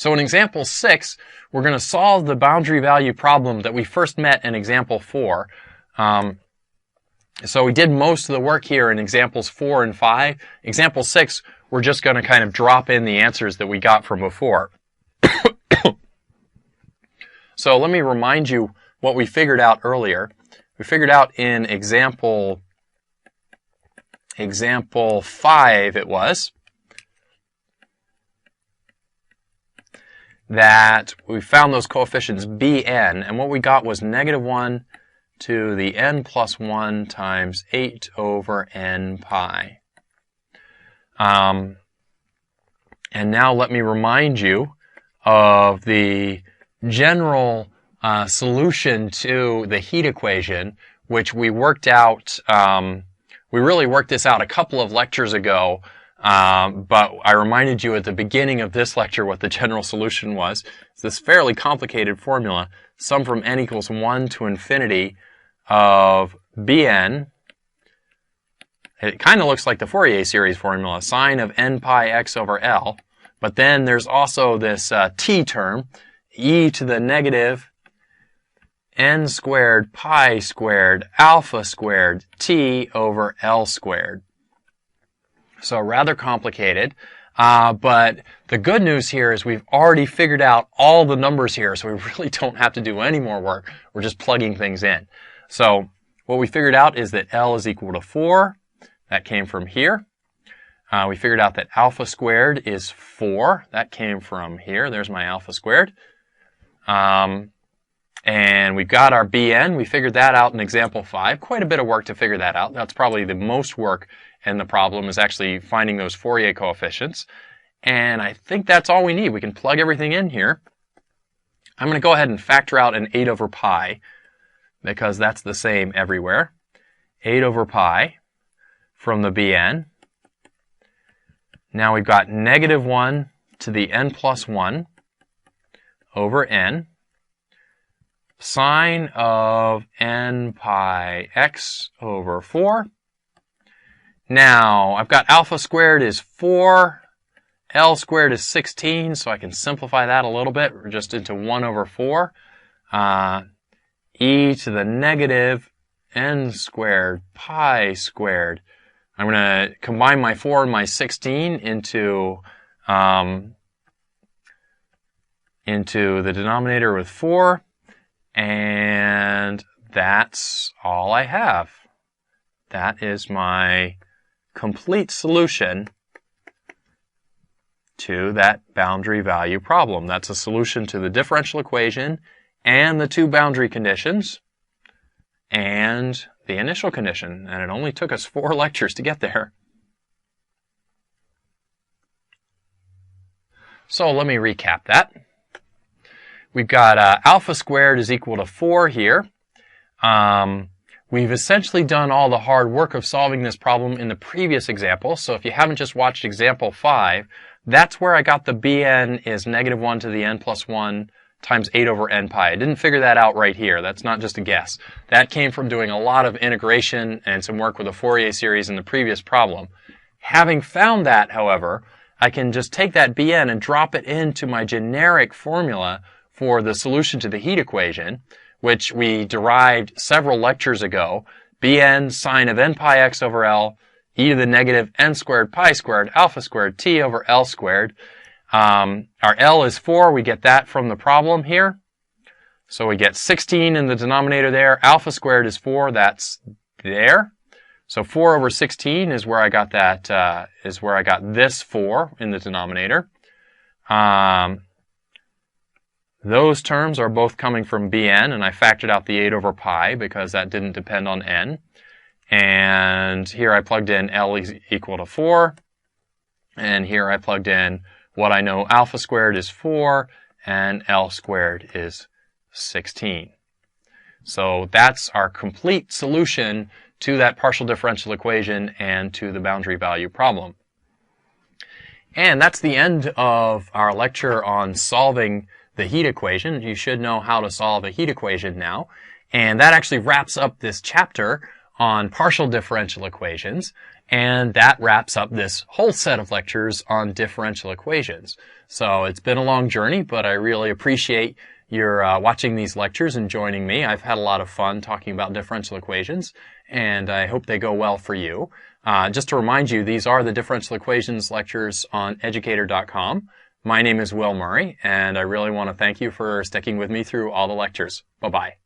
So in example 6, we're going to solve the boundary value problem that we first met in example 4. So we did most of the work here in examples 4 and 5. Example 6, we're just going to kind of drop in the answers that we got from before. So let me remind you what we figured out earlier. We figured out in example 5 it was, that we found those coefficients bn, and what we got was -1 to the n plus 1 times 8 over n pi. And now let me remind you of the general solution to the heat equation, which we worked out. We really worked this out a couple of lectures ago, but I reminded you at the beginning of this lecture what the general solution was. It's this fairly complicated formula, sum from n equals 1 to infinity of bn. It kind of looks like the Fourier series formula, sine of n pi x over L, but then there's also this t term, e to the negative n squared pi squared alpha squared t over L squared. So rather complicated, but the good news here is we've already figured out all the numbers here, so we really don't have to do any more work. We're just plugging things in. So what we figured out is that L is equal to 4. That came from here. We figured out that alpha squared is 4. That came from here. There's my alpha squared. And we've got our bn. We figured that out in example 5. Quite a bit of work to figure that out. That's probably the most work in the problem, is actually finding those Fourier coefficients. And I think that's all we need. We can plug everything in here. I'm going to go ahead and factor out an 8 over pi, because that's the same everywhere. 8 over pi from the bn. Now we've got -1 to the n plus 1 over n, sine of n pi x over 4. Now I've got alpha squared is 4, L squared is 16, so I can simplify that a little bit. We're just into 1 over 4. E to the negative n squared pi squared. I'm going to combine my 4 and my 16 into the denominator with 4, and that's all I have. That is my complete solution to that boundary value problem. That's a solution to the differential equation and the two boundary conditions and the initial condition, and it only took us 4 lectures to get there. So let me recap that. We've got alpha squared is equal to 4 here. We've essentially done all the hard work of solving this problem in the previous example, so if you haven't just watched example 5, that's where I got the bn is -1 to the n plus 1 times 8 over n pi. I didn't figure that out right here. That's not just a guess. That came from doing a lot of integration and some work with the Fourier series in the previous problem. Having found that, however, I can just take that bn and drop it into my generic formula for the solution to the heat equation, which we derived several lectures ago. bn sine of n pi x over L, e to the negative n squared pi squared alpha squared t over L squared. Our L is 4. We get that from the problem here. So we get 16 in the denominator there. Alpha squared is 4. That's there. So 4 over 16 is where I got that, is where I got this 4 in the denominator. Those terms are both coming from bn, and I factored out the 8 over pi because that didn't depend on n. And here I plugged in L is equal to 4. And here I plugged in what I know alpha squared is 4 and L squared is 16. So that's our complete solution to that partial differential equation and to the boundary value problem. And that's the end of our lecture on solving the heat equation. You should know how to solve a heat equation now. And that actually wraps up this chapter on partial differential equations. And that wraps up this whole set of lectures on differential equations. So it's been a long journey, but I really appreciate your watching these lectures and joining me. I've had a lot of fun talking about differential equations, and I hope they go well for you. Just to remind you, these are the differential equations lectures on Educator.com. My name is Will Murray, and I really want to thank you for sticking with me through all the lectures. Bye-bye.